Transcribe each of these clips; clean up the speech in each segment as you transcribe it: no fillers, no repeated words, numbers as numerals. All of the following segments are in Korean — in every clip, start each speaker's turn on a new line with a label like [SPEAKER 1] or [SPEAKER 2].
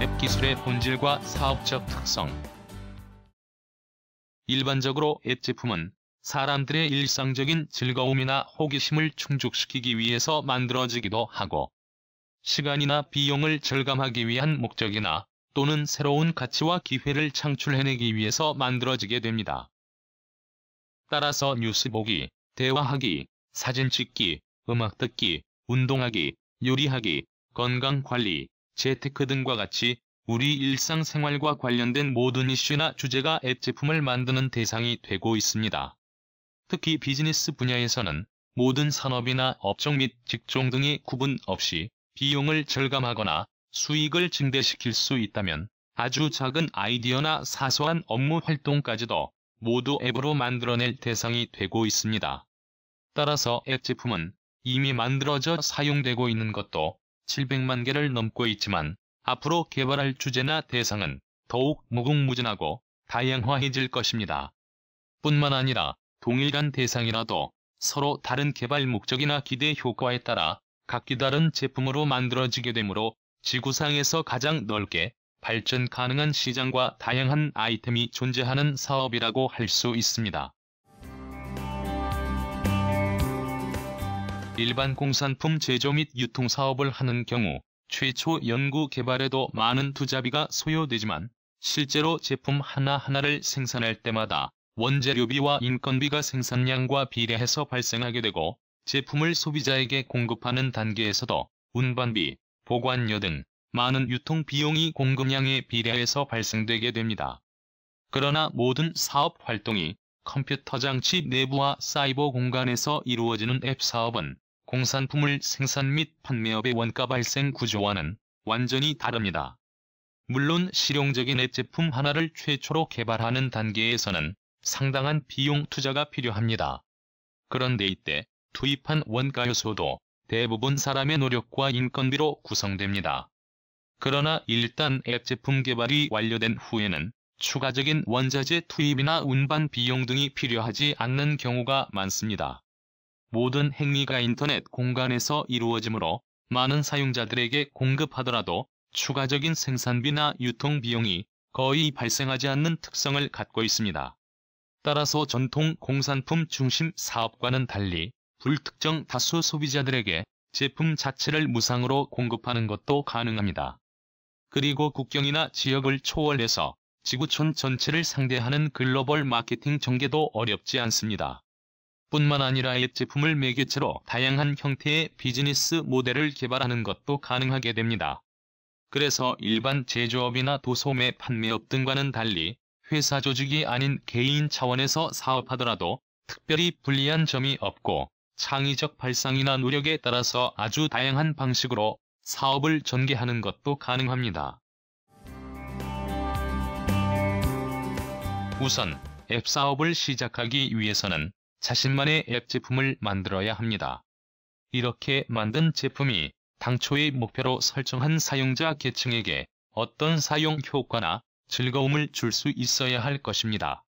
[SPEAKER 1] 앱 기술의 본질과 사업적 특성. 일반적으로 앱 제품은 사람들의 일상적인 즐거움이나 호기심을 충족시키기 위해서 만들어지기도 하고, 시간이나 비용을 절감하기 위한 목적이나 또는 새로운 가치와 기회를 창출해내기 위해서 만들어지게 됩니다. 따라서 뉴스 보기, 대화하기, 사진 찍기, 음악 듣기, 운동하기, 요리하기, 건강관리, 재테크 등과 같이 우리 일상생활과 관련된 모든 이슈나 주제가 앱 제품을 만드는 대상이 되고 있습니다. 특히 비즈니스 분야에서는 모든 산업이나 업종 및 직종 등의 구분 없이 비용을 절감하거나 수익을 증대시킬 수 있다면 아주 작은 아이디어나 사소한 업무 활동까지도 모두 앱으로 만들어낼 대상이 되고 있습니다. 따라서 앱 제품은 이미 만들어져 사용되고 있는 것도 700만 개를 넘고 있지만 앞으로 개발할 주제나 대상은 더욱 무궁무진하고 다양화해질 것입니다. 뿐만 아니라 동일한 대상이라도 서로 다른 개발 목적이나 기대 효과에 따라 각기 다른 제품으로 만들어지게 되므로 지구상에서 가장 넓게 발전 가능한 시장과 다양한 아이템이 존재하는 사업이라고 할 수 있습니다. 일반 공산품 제조 및 유통 사업을 하는 경우 최초 연구 개발에도 많은 투자비가 소요되지만 실제로 제품 하나하나를 생산할 때마다 원재료비와 인건비가 생산량과 비례해서 발생하게 되고, 제품을 소비자에게 공급하는 단계에서도 운반비, 보관료 등 많은 유통 비용이 공급량에 비례해서 발생되게 됩니다. 그러나 모든 사업 활동이 컴퓨터 장치 내부와 사이버 공간에서 이루어지는 앱 사업은 공산품을 생산 및 판매업의 원가 발생 구조와는 완전히 다릅니다. 물론 실용적인 앱 제품 하나를 최초로 개발하는 단계에서는 상당한 비용 투자가 필요합니다. 그런데 이때 투입한 원가 요소도 대부분 사람의 노력과 인건비로 구성됩니다. 그러나 일단 앱 제품 개발이 완료된 후에는 추가적인 원자재 투입이나 운반 비용 등이 필요하지 않는 경우가 많습니다. 모든 행위가 인터넷 공간에서 이루어지므로 많은 사용자들에게 공급하더라도 추가적인 생산비나 유통 비용이 거의 발생하지 않는 특성을 갖고 있습니다. 따라서 전통 공산품 중심 사업과는 달리 불특정 다수 소비자들에게 제품 자체를 무상으로 공급하는 것도 가능합니다. 그리고 국경이나 지역을 초월해서 지구촌 전체를 상대하는 글로벌 마케팅 전개도 어렵지 않습니다. 뿐만 아니라 앱 제품을 매개체로 다양한 형태의 비즈니스 모델을 개발하는 것도 가능하게 됩니다. 그래서 일반 제조업이나 도소매 판매업 등과는 달리 회사 조직이 아닌 개인 차원에서 사업하더라도 특별히 불리한 점이 없고, 창의적 발상이나 노력에 따라서 아주 다양한 방식으로 사업을 전개하는 것도 가능합니다. 우선 앱 사업을 시작하기 위해서는 자신만의 앱 제품을 만들어야 합니다. 이렇게 만든 제품이 당초의 목표로 설정한 사용자 계층에게 어떤 사용 효과나 즐거움을 줄 수 있어야 할 것입니다.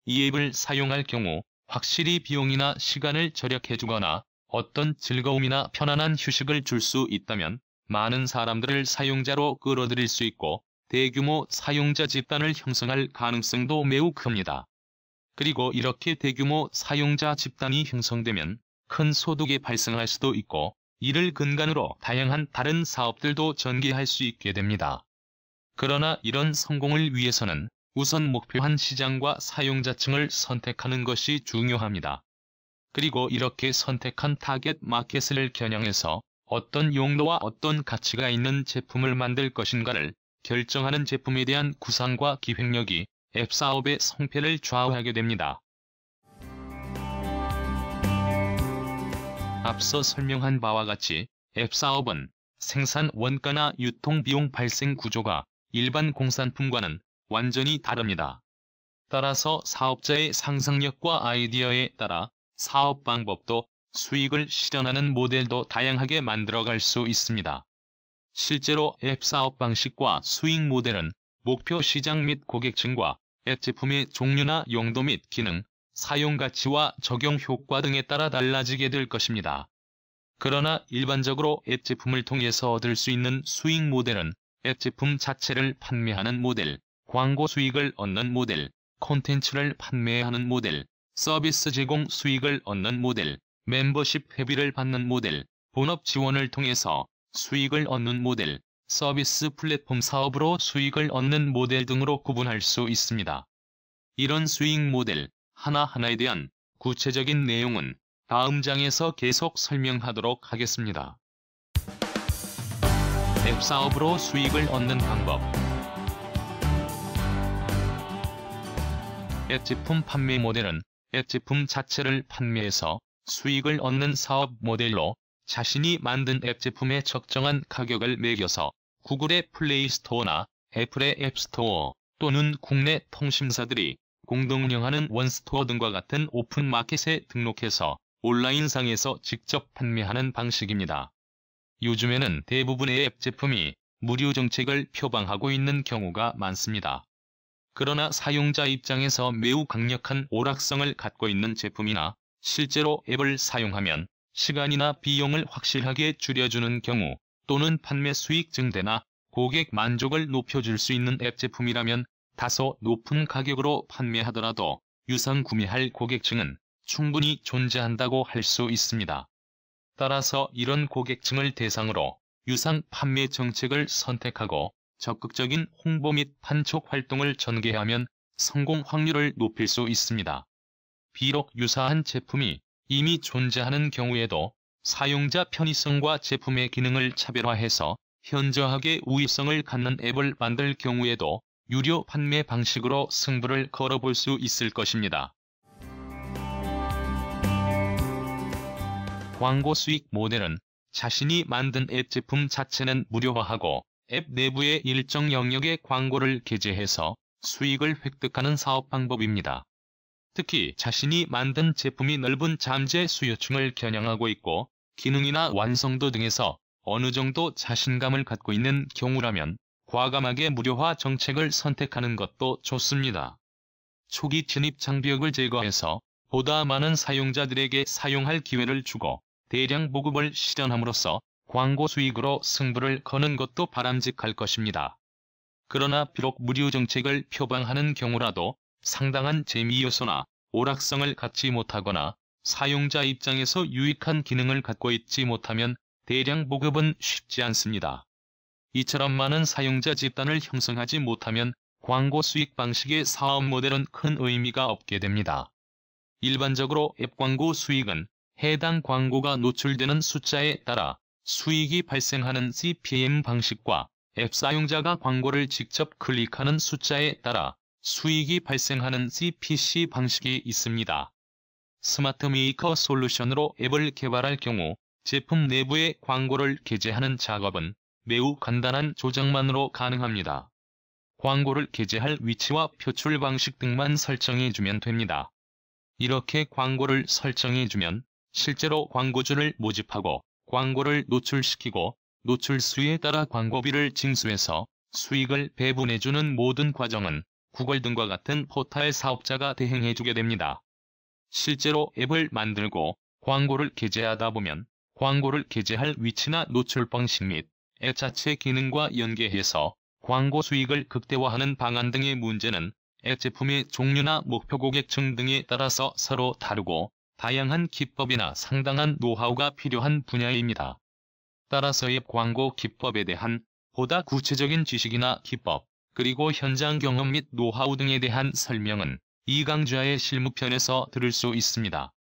[SPEAKER 1] 이 앱을 사용할 경우 확실히 비용이나 시간을 절약해주거나 어떤 즐거움이나 편안한 휴식을 줄 수 있다면 많은 사람들을 사용자로 끌어들일 수 있고 대규모 사용자 집단을 형성할 가능성도 매우 큽니다. 그리고 이렇게 대규모 사용자 집단이 형성되면 큰 소득이 발생할 수도 있고, 이를 근간으로 다양한 다른 사업들도 전개할 수 있게 됩니다. 그러나 이런 성공을 위해서는 우선 목표한 시장과 사용자층을 선택하는 것이 중요합니다. 그리고 이렇게 선택한 타겟 마켓을 겨냥해서 어떤 용도와 어떤 가치가 있는 제품을 만들 것인가를 결정하는 제품에 대한 구상과 기획력이 앱 사업의 성패를 좌우하게 됩니다. 앞서 설명한 바와 같이 앱 사업은 생산 원가나 유통 비용 발생 구조가 일반 공산품과는 완전히 다릅니다. 따라서 사업자의 상상력과 아이디어에 따라 사업 방법도 수익을 실현하는 모델도 다양하게 만들어갈 수 있습니다. 실제로 앱 사업 방식과 수익 모델은 목표 시장 및 고객층과 앱 제품의 종류나 용도 및 기능, 사용 가치와 적용 효과 등에 따라 달라지게 될 것입니다. 그러나 일반적으로 앱 제품을 통해서 얻을 수 있는 수익 모델은 앱 제품 자체를 판매하는 모델, 광고 수익을 얻는 모델, 콘텐츠를 판매하는 모델, 서비스 제공 수익을 얻는 모델, 멤버십 회비를 받는 모델, 본업 지원을 통해서 수익을 얻는 모델, 서비스 플랫폼 사업으로 수익을 얻는 모델 등으로 구분할 수 있습니다. 이런 수익 모델 하나하나에 대한 구체적인 내용은 다음 장에서 계속 설명하도록 하겠습니다. 앱 사업으로 수익을 얻는 방법. 앱 제품 판매 모델은 앱 제품 자체를 판매해서 수익을 얻는 사업 모델로 자신이 만든 앱 제품에 적정한 가격을 매겨서 구글의 플레이 스토어나 애플의 앱 스토어 또는 국내 통신사들이 공동 운영하는 원스토어 등과 같은 오픈 마켓에 등록해서 온라인상에서 직접 판매하는 방식입니다. 요즘에는 대부분의 앱 제품이 무료 정책을 표방하고 있는 경우가 많습니다. 그러나 사용자 입장에서 매우 강력한 오락성을 갖고 있는 제품이나 실제로 앱을 사용하면 시간이나 비용을 확실하게 줄여주는 경우 또는 판매 수익 증대나 고객 만족을 높여줄 수 있는 앱 제품이라면 다소 높은 가격으로 판매하더라도 유상 구매할 고객층은 충분히 존재한다고 할 수 있습니다. 따라서 이런 고객층을 대상으로 유상 판매 정책을 선택하고 적극적인 홍보 및 판촉 활동을 전개하면 성공 확률을 높일 수 있습니다. 비록 유사한 제품이 이미 존재하는 경우에도 사용자 편의성과 제품의 기능을 차별화해서 현저하게 우위성을 갖는 앱을 만들 경우에도 유료 판매 방식으로 승부를 걸어볼 수 있을 것입니다. 광고 수익 모델은 자신이 만든 앱 제품 자체는 무료화하고 앱 내부의 일정 영역의 광고를 게재해서 수익을 획득하는 사업 방법입니다. 특히 자신이 만든 제품이 넓은 잠재 수요층을 겨냥하고 있고 기능이나 완성도 등에서 어느 정도 자신감을 갖고 있는 경우라면 과감하게 무료화 정책을 선택하는 것도 좋습니다. 초기 진입 장벽을 제거해서 보다 많은 사용자들에게 사용할 기회를 주고 대량 보급을 실현함으로써 광고 수익으로 승부를 거는 것도 바람직할 것입니다. 그러나 비록 무료 정책을 표방하는 경우라도 상당한 재미 요소나 오락성을 갖지 못하거나 사용자 입장에서 유익한 기능을 갖고 있지 못하면 대량 보급은 쉽지 않습니다. 이처럼 많은 사용자 집단을 형성하지 못하면 광고 수익 방식의 사업 모델은 큰 의미가 없게 됩니다. 일반적으로 앱 광고 수익은 해당 광고가 노출되는 숫자에 따라 수익이 발생하는 CPM 방식과 앱 사용자가 광고를 직접 클릭하는 숫자에 따라 수익이 발생하는 CPC 방식이 있습니다. 스마트 메이커 솔루션으로 앱을 개발할 경우 제품 내부에 광고를 게재하는 작업은 매우 간단한 조작만으로 가능합니다. 광고를 게재할 위치와 표출 방식 등만 설정해주면 됩니다. 이렇게 광고를 설정해주면 실제로 광고주를 모집하고 광고를 노출시키고 노출수에 따라 광고비를 징수해서 수익을 배분해주는 모든 과정은 구글 등과 같은 포털 사업자가 대행해주게 됩니다. 실제로 앱을 만들고 광고를 게재하다 보면 광고를 게재할 위치나 노출 방식 및 앱 자체 기능과 연계해서 광고 수익을 극대화하는 방안 등의 문제는 앱 제품의 종류나 목표 고객층 등에 따라서 서로 다르고 다양한 기법이나 상당한 노하우가 필요한 분야입니다. 따라서 앱 광고 기법에 대한 보다 구체적인 지식이나 기법, 그리고 현장 경험 및 노하우 등에 대한 설명은 이 강좌의 실무편에서 들을 수 있습니다.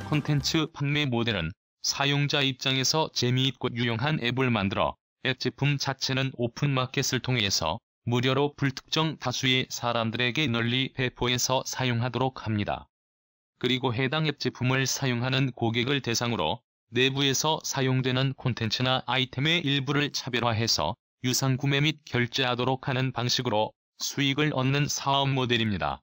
[SPEAKER 1] 콘텐츠 판매 모델은 사용자 입장에서 재미있고 유용한 앱을 만들어 앱 제품 자체는 오픈마켓을 통해서 무료로 불특정 다수의 사람들에게 널리 배포해서 사용하도록 합니다. 그리고 해당 앱 제품을 사용하는 고객을 대상으로 내부에서 사용되는 콘텐츠나 아이템의 일부를 차별화해서 유상 구매 및 결제하도록 하는 방식으로 수익을 얻는 사업 모델입니다.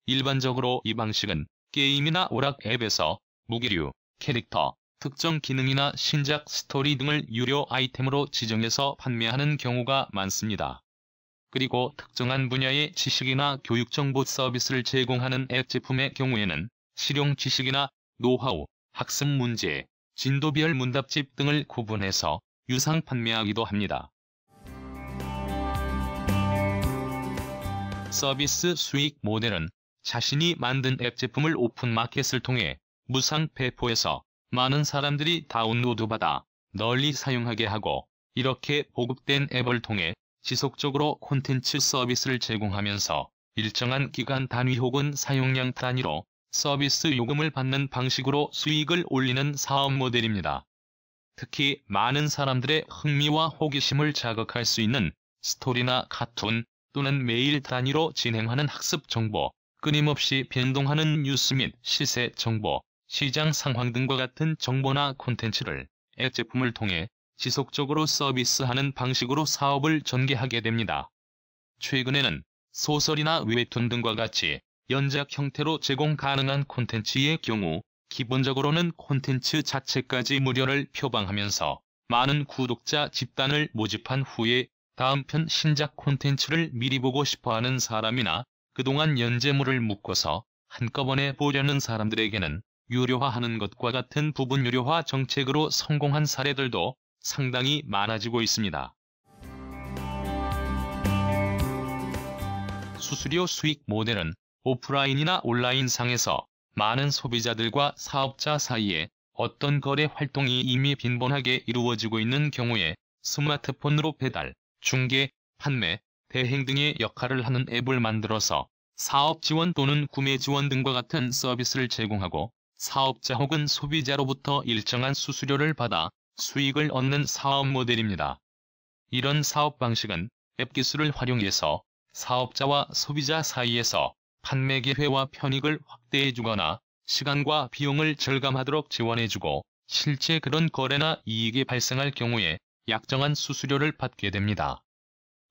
[SPEAKER 1] 일반적으로 이 방식은 게임이나 오락 앱에서 무기류, 캐릭터, 특정 기능이나 신작 스토리 등을 유료 아이템으로 지정해서 판매하는 경우가 많습니다. 그리고 특정한 분야의 지식이나 교육정보 서비스를 제공하는 앱 제품의 경우에는 실용 지식이나 노하우, 학습 문제, 진도별 문답집 등을 구분해서 유상 판매하기도 합니다. 서비스 수익 모델은 자신이 만든 앱 제품을 오픈마켓을 통해 무상 배포해서 많은 사람들이 다운로드받아 널리 사용하게 하고, 이렇게 보급된 앱을 통해 지속적으로 콘텐츠 서비스를 제공하면서 일정한 기간 단위 혹은 사용량 단위로 서비스 요금을 받는 방식으로 수익을 올리는 사업 모델입니다. 특히 많은 사람들의 흥미와 호기심을 자극할 수 있는 스토리나 카툰 또는 메일 단위로 진행하는 학습 정보, 끊임없이 변동하는 뉴스 및 시세 정보, 시장 상황 등과 같은 정보나 콘텐츠를 앱 제품을 통해 지속적으로 서비스하는 방식으로 사업을 전개하게 됩니다. 최근에는 소설이나 웹툰 등과 같이 연작 형태로 제공 가능한 콘텐츠의 경우 기본적으로는 콘텐츠 자체까지 무료를 표방하면서 많은 구독자 집단을 모집한 후에 다음 편 신작 콘텐츠를 미리 보고 싶어하는 사람이나 그동안 연재물을 묶어서 한꺼번에 보려는 사람들에게는 유료화하는 것과 같은 부분 유료화 정책으로 성공한 사례들도 상당히 많아지고 있습니다. 수수료 수익 모델은 오프라인이나 온라인 상에서 많은 소비자들과 사업자 사이에 어떤 거래 활동이 이미 빈번하게 이루어지고 있는 경우에 스마트폰으로 배달, 중개, 판매, 대행 등의 역할을 하는 앱을 만들어서 사업 지원 또는 구매 지원 등과 같은 서비스를 제공하고 사업자 혹은 소비자로부터 일정한 수수료를 받아 수익을 얻는 사업 모델입니다. 이런 사업 방식은 앱 기술을 활용해서 사업자와 소비자 사이에서 판매 기회와 편익을 확대해주거나 시간과 비용을 절감하도록 지원해주고, 실제 그런 거래나 이익이 발생할 경우에 약정한 수수료를 받게 됩니다.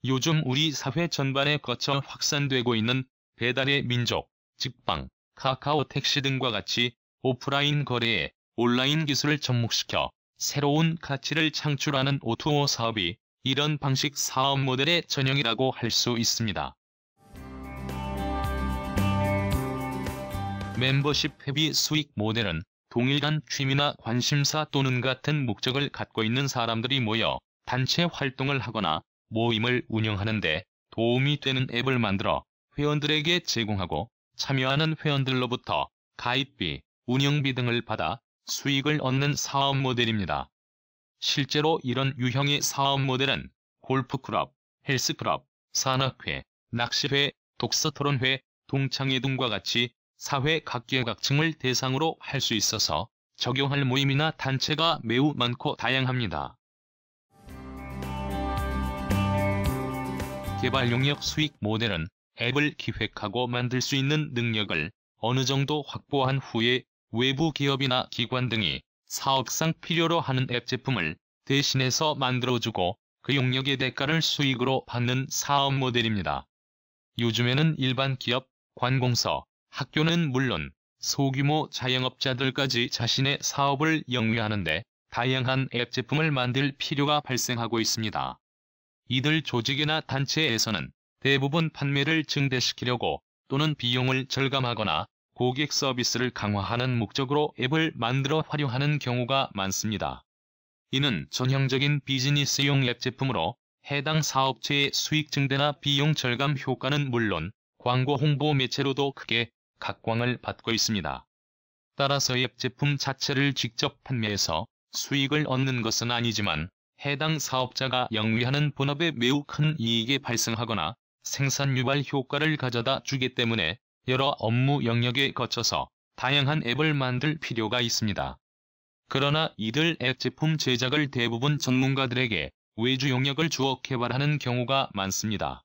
[SPEAKER 1] 요즘 우리 사회 전반에 거쳐 확산되고 있는 배달의 민족, 직방, 카카오 택시 등과 같이 오프라인 거래에 온라인 기술을 접목시켜 새로운 가치를 창출하는 O2O 사업이 이런 방식 사업 모델의 전형이라고 할 수 있습니다. 멤버십 회비 수익 모델은 동일한 취미나 관심사 또는 같은 목적을 갖고 있는 사람들이 모여 단체 활동을 하거나 모임을 운영하는데 도움이 되는 앱을 만들어 회원들에게 제공하고 참여하는 회원들로부터 가입비, 운영비 등을 받아 수익을 얻는 사업 모델입니다. 실제로 이런 유형의 사업 모델은 골프클럽, 헬스클럽, 산악회, 낚시회, 독서토론회, 동창회 등과 같이 사회 각계각층을 대상으로 할 수 있어서 적용할 모임이나 단체가 매우 많고 다양합니다. 개발 용역 수익 모델은 앱을 기획하고 만들 수 있는 능력을 어느 정도 확보한 후에 외부 기업이나 기관 등이 사업상 필요로 하는 앱 제품을 대신해서 만들어주고 그 용역의 대가를 수익으로 받는 사업 모델입니다. 요즘에는 일반 기업, 관공서, 학교는 물론 소규모 자영업자들까지 자신의 사업을 영위하는데 다양한 앱 제품을 만들 필요가 발생하고 있습니다. 이들 조직이나 단체에서는 대부분 판매를 증대시키려고 또는 비용을 절감하거나 고객 서비스를 강화하는 목적으로 앱을 만들어 활용하는 경우가 많습니다. 이는 전형적인 비즈니스용 앱 제품으로 해당 사업체의 수익 증대나 비용 절감 효과는 물론 광고 홍보 매체로도 크게 각광을 받고 있습니다. 따라서 앱 제품 자체를 직접 판매해서 수익을 얻는 것은 아니지만 해당 사업자가 영위하는 본업에 매우 큰 이익이 발생하거나 생산 유발 효과를 가져다 주기 때문에 여러 업무 영역에 거쳐서 다양한 앱을 만들 필요가 있습니다. 그러나 이들 앱 제품 제작을 대부분 전문가들에게 외주 영역을 주어 개발하는 경우가 많습니다.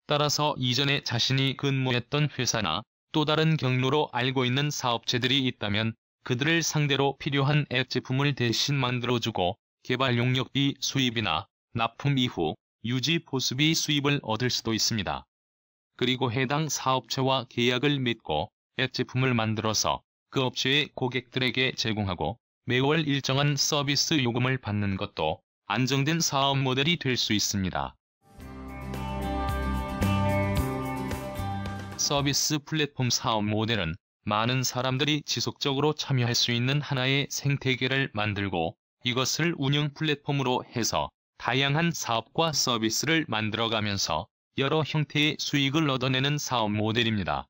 [SPEAKER 1] 따라서 이전에 자신이 근무했던 회사나 또 다른 경로로 알고 있는 사업체들이 있다면 그들을 상대로 필요한 앱 제품을 대신 만들어주고 개발 용역비 수입이나 납품 이후 유지 보수비 수입을 얻을 수도 있습니다. 그리고 해당 사업체와 계약을 맺고 앱 제품을 만들어서 그 업체의 고객들에게 제공하고 매월 일정한 서비스 요금을 받는 것도 안정된 사업 모델이 될 수 있습니다. 서비스 플랫폼 사업 모델은 많은 사람들이 지속적으로 참여할 수 있는 하나의 생태계를 만들고 이것을 운영 플랫폼으로 해서 다양한 사업과 서비스를 만들어가면서 여러 형태의 수익을 얻어내는 사업 모델입니다.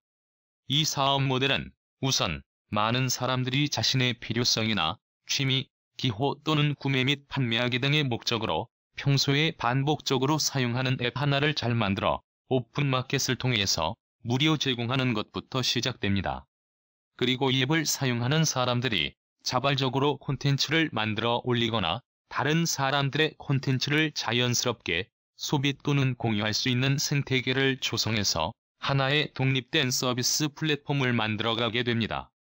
[SPEAKER 1] 이 사업 모델은 우선 많은 사람들이 자신의 필요성이나 취미, 기호 또는 구매 및 판매하기 등의 목적으로 평소에 반복적으로 사용하는 앱 하나를 잘 만들어 오픈마켓을 통해서 무료 제공하는 것부터 시작됩니다. 그리고 이 앱을 사용하는 사람들이 자발적으로 콘텐츠를 만들어 올리거나 다른 사람들의 콘텐츠를 자연스럽게 소비 또는 공유할 수 있는 생태계를 조성해서 하나의 독립된 서비스 플랫폼을 만들어가게 됩니다.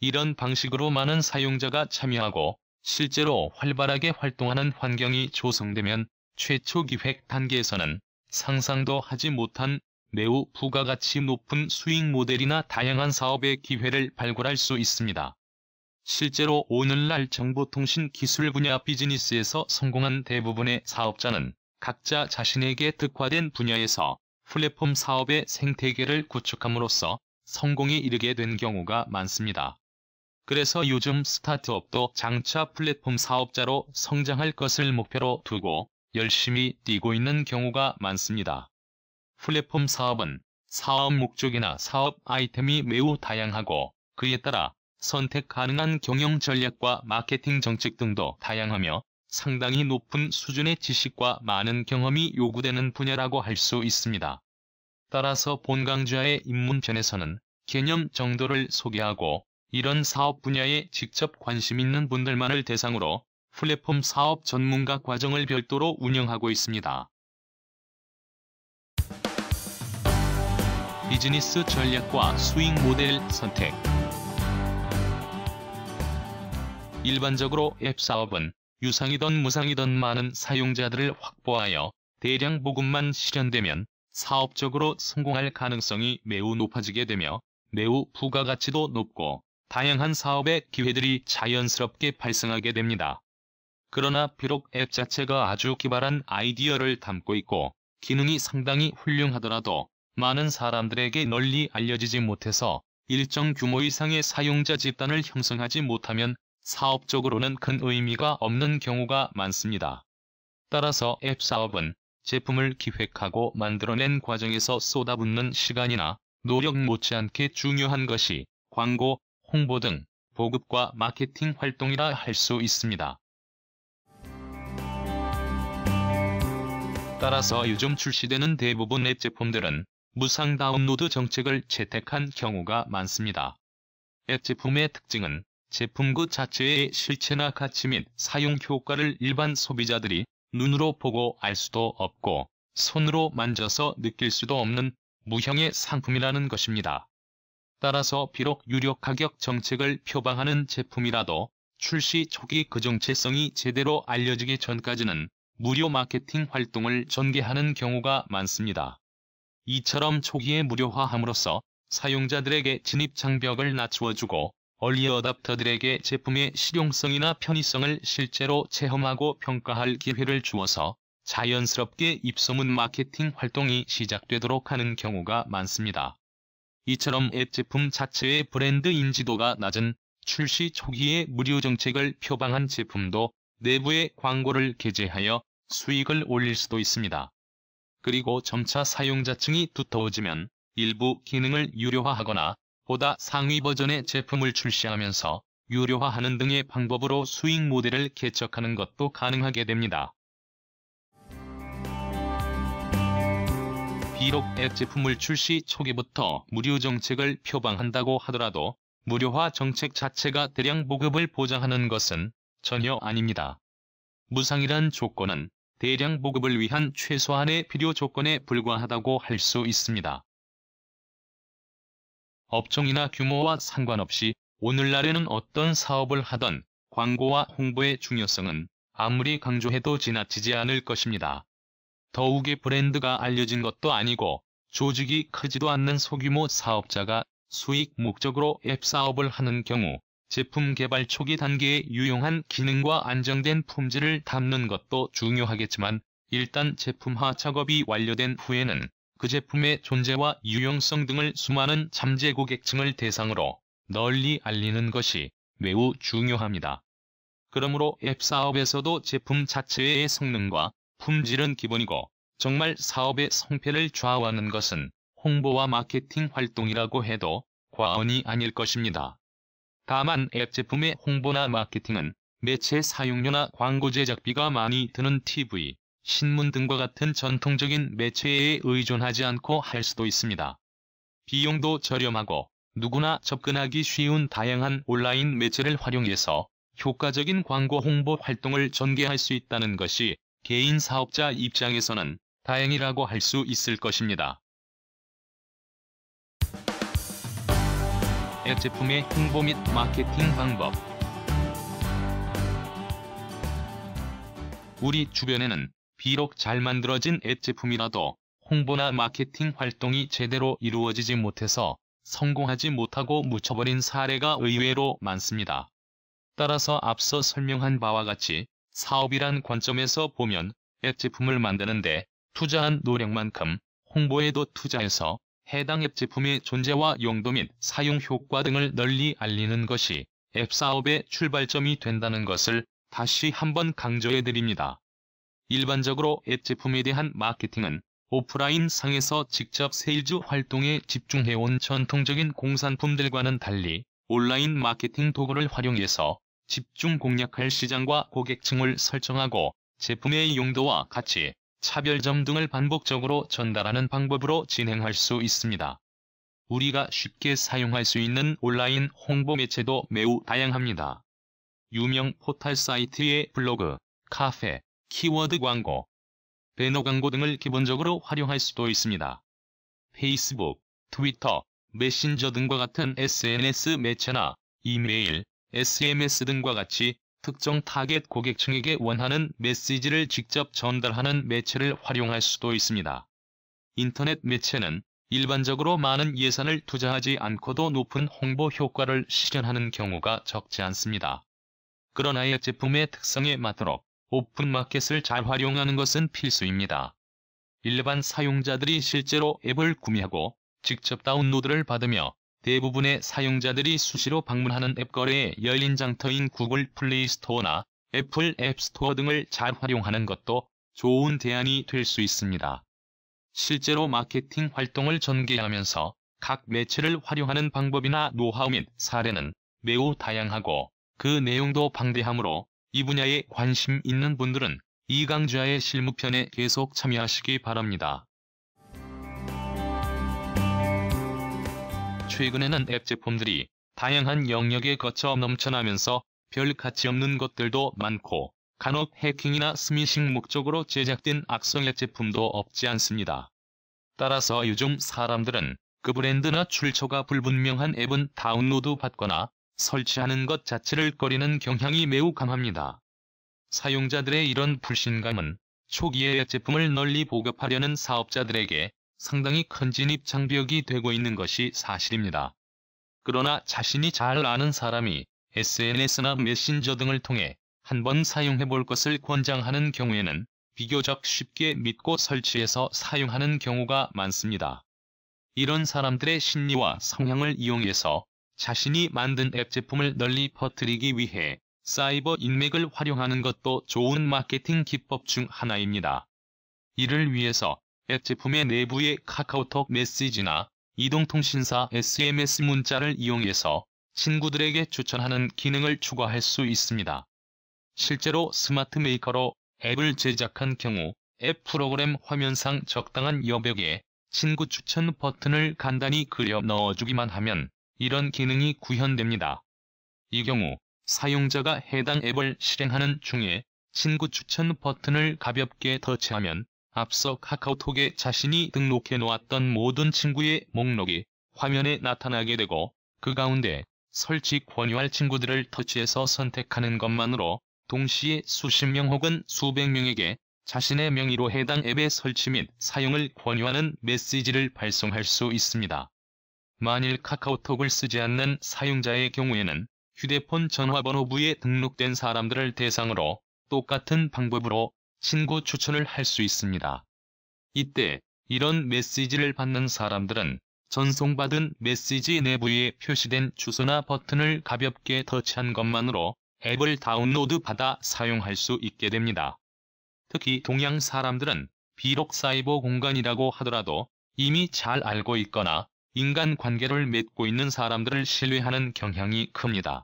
[SPEAKER 1] 이런 방식으로 많은 사용자가 참여하고 실제로 활발하게 활동하는 환경이 조성되면 최초 기획 단계에서는 상상도 하지 못한 매우 부가가치 높은 수익 모델이나 다양한 사업의 기회를 발굴할 수 있습니다. 실제로 오늘날 정보통신 기술 분야 비즈니스에서 성공한 대부분의 사업자는 각자 자신에게 특화된 분야에서 플랫폼 사업의 생태계를 구축함으로써 성공에 이르게 된 경우가 많습니다. 그래서 요즘 스타트업도 장차 플랫폼 사업자로 성장할 것을 목표로 두고 열심히 뛰고 있는 경우가 많습니다. 플랫폼 사업은 사업 목적이나 사업 아이템이 매우 다양하고 그에 따라 선택 가능한 경영 전략과 마케팅 정책 등도 다양하며 상당히 높은 수준의 지식과 많은 경험이 요구되는 분야라고 할 수 있습니다. 따라서 본 강좌의 입문편에서는 개념 정도를 소개하고 이런 사업 분야에 직접 관심 있는 분들만을 대상으로 플랫폼 사업 전문가 과정을 별도로 운영하고 있습니다. 비즈니스 전략과 수익 모델 선택. 일반적으로 앱 사업은 유상이든 무상이든 많은 사용자들을 확보하여 대량 보급만 실현되면 사업적으로 성공할 가능성이 매우 높아지게 되며 매우 부가가치도 높고 다양한 사업의 기회들이 자연스럽게 발생하게 됩니다. 그러나 비록 앱 자체가 아주 기발한 아이디어를 담고 있고 기능이 상당히 훌륭하더라도 많은 사람들에게 널리 알려지지 못해서 일정 규모 이상의 사용자 집단을 형성하지 못하면 사업적으로는 큰 의미가 없는 경우가 많습니다. 따라서 앱 사업은 제품을 기획하고 만들어낸 과정에서 쏟아붓는 시간이나 노력 못지않게 중요한 것이 광고, 홍보 등 보급과 마케팅 활동이라 할 수 있습니다. 따라서 요즘 출시되는 대부분 앱 제품들은 무상 다운로드 정책을 채택한 경우가 많습니다. 앱 제품의 특징은 제품 그 자체의 실체나 가치 및 사용 효과를 일반 소비자들이 눈으로 보고 알 수도 없고 손으로 만져서 느낄 수도 없는 무형의 상품이라는 것입니다. 따라서 비록 유료 가격 정책을 표방하는 제품이라도 출시 초기 그 정체성이 제대로 알려지기 전까지는 무료 마케팅 활동을 전개하는 경우가 많습니다. 이처럼 초기에 무료화함으로써 사용자들에게 진입 장벽을 낮추어주고 얼리 어답터들에게 제품의 실용성이나 편의성을 실제로 체험하고 평가할 기회를 주어서 자연스럽게 입소문 마케팅 활동이 시작되도록 하는 경우가 많습니다. 이처럼 앱 제품 자체의 브랜드 인지도가 낮은 출시 초기에 무료 정책을 표방한 제품도 내부에 광고를 게재하여 수익을 올릴 수도 있습니다. 그리고 점차 사용자층이 두터워지면 일부 기능을 유료화하거나 보다 상위 버전의 제품을 출시하면서 유료화하는 등의 방법으로 수익 모델을 개척하는 것도 가능하게 됩니다. 비록 앱 제품을 출시 초기부터 무료 정책을 표방한다고 하더라도 무료화 정책 자체가 대량 보급을 보장하는 것은 전혀 아닙니다. 무상이란 조건은 대량 보급을 위한 최소한의 필요 조건에 불과하다고 할 수 있습니다. 업종이나 규모와 상관없이 오늘날에는 어떤 사업을 하던 광고와 홍보의 중요성은 아무리 강조해도 지나치지 않을 것입니다. 더욱이 브랜드가 알려진 것도 아니고 조직이 크지도 않는 소규모 사업자가 수익 목적으로 앱 사업을 하는 경우 제품 개발 초기 단계에 유용한 기능과 안정된 품질을 담는 것도 중요하겠지만 일단 제품화 작업이 완료된 후에는 그 제품의 존재와 유용성 등을 수많은 잠재 고객층을 대상으로 널리 알리는 것이 매우 중요합니다. 그러므로 앱 사업에서도 제품 자체의 성능과 품질은 기본이고 정말 사업의 성패를 좌우하는 것은 홍보와 마케팅 활동이라고 해도 과언이 아닐 것입니다. 다만 앱 제품의 홍보나 마케팅은 매체 사용료나 광고 제작비가 많이 드는 TV, 신문 등과 같은 전통적인 매체에 의존하지 않고 할 수도 있습니다. 비용도 저렴하고 누구나 접근하기 쉬운 다양한 온라인 매체를 활용해서 효과적인 광고 홍보 활동을 전개할 수 있다는 것이 개인 사업자 입장에서는 다행이라고 할 수 있을 것입니다. 앱 제품의 홍보 및 마케팅 방법. 우리 주변에는 비록 잘 만들어진 앱 제품이라도 홍보나 마케팅 활동이 제대로 이루어지지 못해서 성공하지 못하고 묻혀버린 사례가 의외로 많습니다. 따라서 앞서 설명한 바와 같이 사업이란 관점에서 보면 앱 제품을 만드는데 투자한 노력만큼 홍보에도 투자해서 해당 앱 제품의 존재와 용도 및 사용 효과 등을 널리 알리는 것이 앱 사업의 출발점이 된다는 것을 다시 한번 강조해 드립니다. 일반적으로 앱 제품에 대한 마케팅은 오프라인 상에서 직접 세일즈 활동에 집중해온 전통적인 공산품들과는 달리 온라인 마케팅 도구를 활용해서 집중 공략할 시장과 고객층을 설정하고 제품의 용도와 가치, 차별점 등을 반복적으로 전달하는 방법으로 진행할 수 있습니다. 우리가 쉽게 사용할 수 있는 온라인 홍보 매체도 매우 다양합니다. 유명 포털 사이트의 블로그, 카페, 키워드 광고, 배너 광고 등을 기본적으로 활용할 수도 있습니다. 페이스북, 트위터, 메신저 등과 같은 SNS 매체나 이메일, SMS 등과 같이 특정 타겟 고객층에게 원하는 메시지를 직접 전달하는 매체를 활용할 수도 있습니다. 인터넷 매체는 일반적으로 많은 예산을 투자하지 않고도 높은 홍보 효과를 실현하는 경우가 적지 않습니다. 그러나 앱 제품의 특성에 맞도록 오픈마켓을 잘 활용하는 것은 필수입니다. 일반 사용자들이 실제로 앱을 구매하고 직접 다운로드를 받으며 대부분의 사용자들이 수시로 방문하는 앱 거래에 열린 장터인 구글 플레이 스토어나 애플 앱 스토어 등을 잘 활용하는 것도 좋은 대안이 될 수 있습니다. 실제로 마케팅 활동을 전개하면서 각 매체를 활용하는 방법이나 노하우 및 사례는 매우 다양하고 그 내용도 방대하므로 이 분야에 관심 있는 분들은 이강좌의 실무편에 계속 참여하시기 바랍니다. 최근에는 앱 제품들이 다양한 영역에 거쳐 넘쳐나면서 별 가치 없는 것들도 많고 간혹 해킹이나 스미싱 목적으로 제작된 악성 앱 제품도 없지 않습니다. 따라서 요즘 사람들은 그 브랜드나 출처가 불분명한 앱은 다운로드 받거나 설치하는 것 자체를 꺼리는 경향이 매우 강합니다. 사용자들의 이런 불신감은 초기에 앱 제품을 널리 보급하려는 사업자들에게 상당히 큰 진입 장벽이 되고 있는 것이 사실입니다. 그러나 자신이 잘 아는 사람이 SNS나 메신저 등을 통해 한번 사용해볼 것을 권장하는 경우에는 비교적 쉽게 믿고 설치해서 사용하는 경우가 많습니다. 이런 사람들의 심리와 성향을 이용해서 자신이 만든 앱 제품을 널리 퍼뜨리기 위해 사이버 인맥을 활용하는 것도 좋은 마케팅 기법 중 하나입니다. 이를 위해서 앱 제품의 내부의 카카오톡 메시지나 이동통신사 SMS 문자를 이용해서 친구들에게 추천하는 기능을 추가할 수 있습니다. 실제로 스마트 메이커로 앱을 제작한 경우 앱 프로그램 화면상 적당한 여백에 친구 추천 버튼을 간단히 그려 넣어주기만 하면 이런 기능이 구현됩니다. 이 경우 사용자가 해당 앱을 실행하는 중에 친구 추천 버튼을 가볍게 터치하면 앞서 카카오톡에 자신이 등록해 놓았던 모든 친구의 목록이 화면에 나타나게 되고 그 가운데 설치 권유할 친구들을 터치해서 선택하는 것만으로 동시에 수십 명 혹은 수백 명에게 자신의 명의로 해당 앱의 설치 및 사용을 권유하는 메시지를 발송할 수 있습니다. 만일 카카오톡을 쓰지 않는 사용자의 경우에는 휴대폰 전화번호부에 등록된 사람들을 대상으로 똑같은 방법으로 친구 추천을 할 수 있습니다. 이때 이런 메시지를 받는 사람들은 전송받은 메시지 내부에 표시된 주소나 버튼을 가볍게 터치한 것만으로 앱을 다운로드 받아 사용할 수 있게 됩니다. 특히 동양 사람들은 비록 사이버 공간이라고 하더라도 이미 잘 알고 있거나 인간관계를 맺고 있는 사람들을 신뢰하는 경향이 큽니다.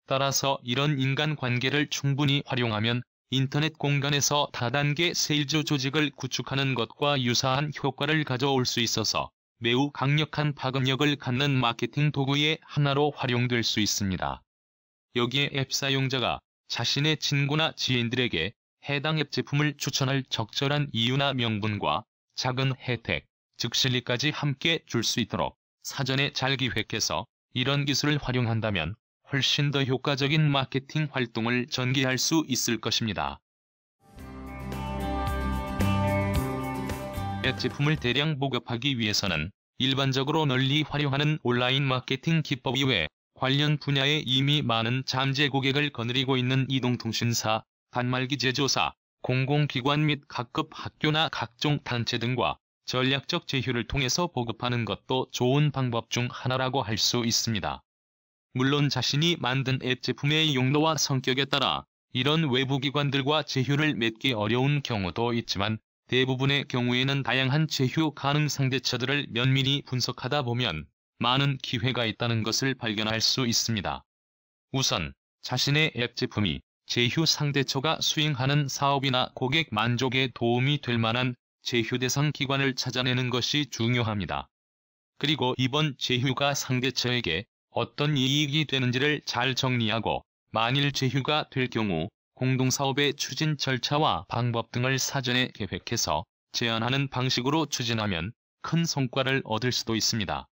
[SPEAKER 1] 따라서 이런 인간관계를 충분히 활용하면 인터넷 공간에서 다단계 세일즈 조직을 구축하는 것과 유사한 효과를 가져올 수 있어서 매우 강력한 파급력을 갖는 마케팅 도구의 하나로 활용될 수 있습니다. 여기에 앱 사용자가 자신의 친구나 지인들에게 해당 앱 제품을 추천할 적절한 이유나 명분과 작은 혜택, 즉 실리까지 함께 줄 수 있도록 사전에 잘 기획해서 이런 기술을 활용한다면 훨씬 더 효과적인 마케팅 활동을 전개할 수 있을 것입니다. 앱 제품을 대량 보급하기 위해서는 일반적으로 널리 활용하는 온라인 마케팅 기법 이외에 관련 분야에 이미 많은 잠재 고객을 거느리고 있는 이동통신사, 단말기 제조사, 공공기관 및 각급 학교나 각종 단체 등과 전략적 제휴를 통해서 보급하는 것도 좋은 방법 중 하나라고 할 수 있습니다. 물론 자신이 만든 앱 제품의 용도와 성격에 따라 이런 외부 기관들과 제휴를 맺기 어려운 경우도 있지만 대부분의 경우에는 다양한 제휴 가능 상대처들을 면밀히 분석하다 보면 많은 기회가 있다는 것을 발견할 수 있습니다. 우선 자신의 앱 제품이 제휴 상대처가 수행하는 사업이나 고객 만족에 도움이 될 만한 제휴 대상 기관을 찾아내는 것이 중요합니다. 그리고 이번 제휴가 상대처에게 어떤 이익이 되는지를 잘 정리하고 만일 제휴가 될 경우 공동사업의 추진 절차와 방법 등을 사전에 계획해서 제안하는 방식으로 추진하면 큰 성과를 얻을 수도 있습니다.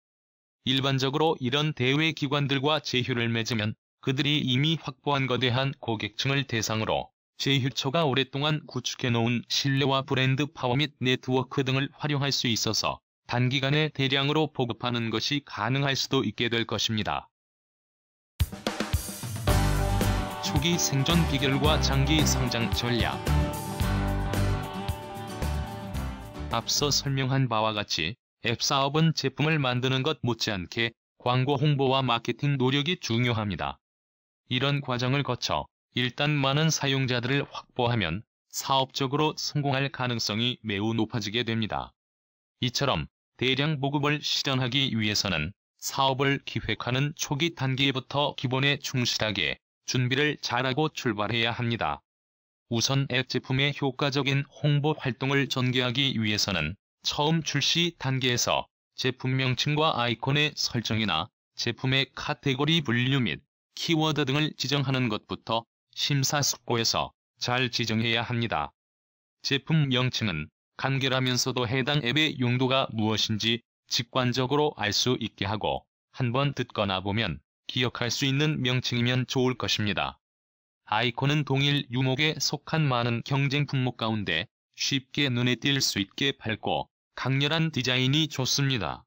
[SPEAKER 1] 일반적으로 이런 대외 기관들과 제휴를 맺으면 그들이 이미 확보한 거대한 고객층을 대상으로 제휴처가 오랫동안 구축해놓은 신뢰와 브랜드 파워 및 네트워크 등을 활용할 수 있어서 단기간에 대량으로 보급하는 것이 가능할 수도 있게 될 것입니다. 초기 생존 비결과 장기 성장 전략. 앞서 설명한 바와 같이 앱 사업은 제품을 만드는 것 못지않게 광고 홍보와 마케팅 노력이 중요합니다. 이런 과정을 거쳐 일단 많은 사용자들을 확보하면 사업적으로 성공할 가능성이 매우 높아지게 됩니다. 이처럼 대량 보급을 실현하기 위해서는 사업을 기획하는 초기 단계부터 기본에 충실하게 준비를 잘하고 출발해야 합니다. 우선 앱 제품의 효과적인 홍보 활동을 전개하기 위해서는 처음 출시 단계에서 제품 명칭과 아이콘의 설정이나 제품의 카테고리 분류 및 키워드 등을 지정하는 것부터 심사숙고해서 잘 지정해야 합니다. 제품 명칭은 간결하면서도 해당 앱의 용도가 무엇인지 직관적으로 알 수 있게 하고 한번 듣거나 보면 기억할 수 있는 명칭이면 좋을 것입니다. 아이콘은 동일 유목에 속한 많은 경쟁 품목 가운데 쉽게 눈에 띌 수 있게 밝고 강렬한 디자인이 좋습니다.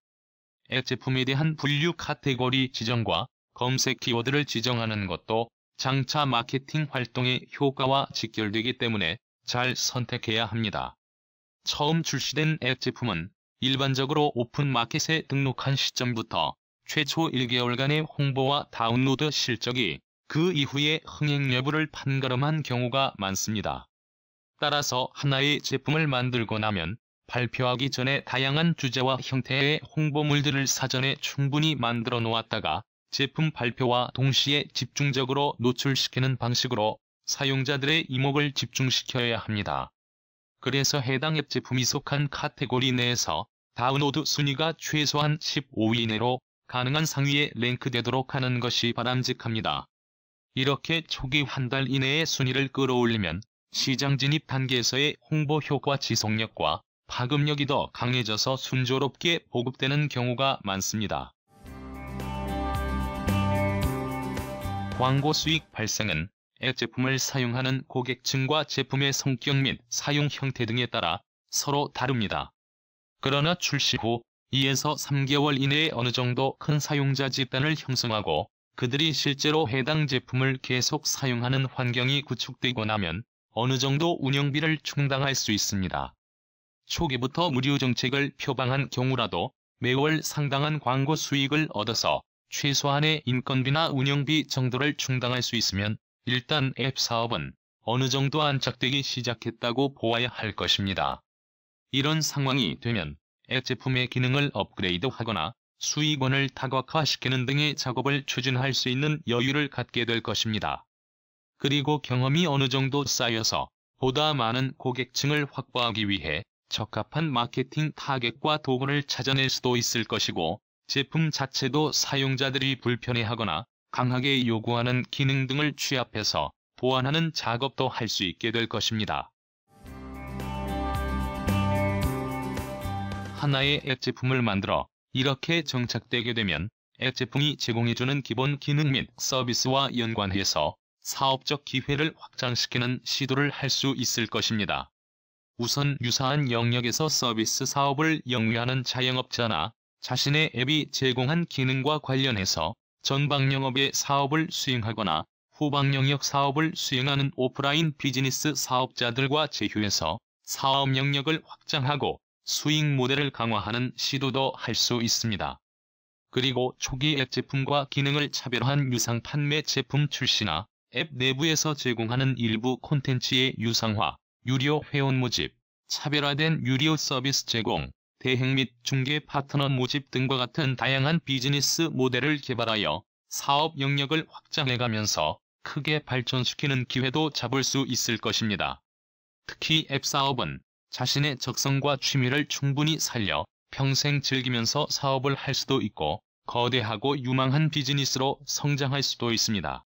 [SPEAKER 1] 앱 제품에 대한 분류 카테고리 지정과 검색 키워드를 지정하는 것도 장차 마케팅 활동의 효과와 직결되기 때문에 잘 선택해야 합니다. 처음 출시된 앱 제품은 일반적으로 오픈마켓에 등록한 시점부터 최초 1개월간의 홍보와 다운로드 실적이 그 이후의 흥행 여부를 판가름한 경우가 많습니다. 따라서 하나의 제품을 만들고 나면 발표하기 전에 다양한 주제와 형태의 홍보물들을 사전에 충분히 만들어 놓았다가 제품 발표와 동시에 집중적으로 노출시키는 방식으로 사용자들의 이목을 집중시켜야 합니다. 그래서 해당 앱 제품이 속한 카테고리 내에서 다운로드 순위가 최소한 15위 이내로 가능한 상위에 랭크되도록 하는 것이 바람직합니다. 이렇게 초기 한 달 이내의 순위를 끌어올리면 시장 진입 단계에서의 홍보 효과 지속력과 파급력이 더 강해져서 순조롭게 보급되는 경우가 많습니다. 광고 수익 발생은 앱 제품을 사용하는 고객층과 제품의 성격 및 사용 형태 등에 따라 서로 다릅니다. 그러나 출시 후 2에서 3개월 이내에 어느 정도 큰 사용자 집단을 형성하고 그들이 실제로 해당 제품을 계속 사용하는 환경이 구축되고 나면 어느 정도 운영비를 충당할 수 있습니다. 초기부터 무료 정책을 표방한 경우라도 매월 상당한 광고 수익을 얻어서 최소한의 인건비나 운영비 정도를 충당할 수 있으면 일단 앱 사업은 어느 정도 안착되기 시작했다고 보아야 할 것입니다. 이런 상황이 되면 앱 제품의 기능을 업그레이드하거나 수익원을 다각화시키는 등의 작업을 추진할 수 있는 여유를 갖게 될 것입니다. 그리고 경험이 어느 정도 쌓여서 보다 많은 고객층을 확보하기 위해 적합한 마케팅 타겟과 도구를 찾아낼 수도 있을 것이고, 제품 자체도 사용자들이 불편해하거나 강하게 요구하는 기능 등을 취합해서 보완하는 작업도 할 수 있게 될 것입니다. 하나의 앱 제품을 만들어 이렇게 정착되게 되면 앱 제품이 제공해주는 기본 기능 및 서비스와 연관해서 사업적 기회를 확장시키는 시도를 할 수 있을 것입니다. 우선 유사한 영역에서 서비스 사업을 영위하는 자영업자나 자신의 앱이 제공한 기능과 관련해서 전방 영업의 사업을 수행하거나 후방 영역 사업을 수행하는 오프라인 비즈니스 사업자들과 제휴해서 사업 영역을 확장하고 수익 모델을 강화하는 시도도 할 수 있습니다. 그리고 초기 앱 제품과 기능을 차별화한 유상 판매 제품 출시나 앱 내부에서 제공하는 일부 콘텐츠의 유상화, 유료 회원 모집, 차별화된 유료 서비스 제공, 대행 및 중개 파트너 모집 등과 같은 다양한 비즈니스 모델을 개발하여 사업 영역을 확장해가면서 크게 발전시키는 기회도 잡을 수 있을 것입니다. 특히 앱 사업은 자신의 적성과 취미를 충분히 살려 평생 즐기면서 사업을 할 수도 있고 거대하고 유망한 비즈니스로 성장할 수도 있습니다.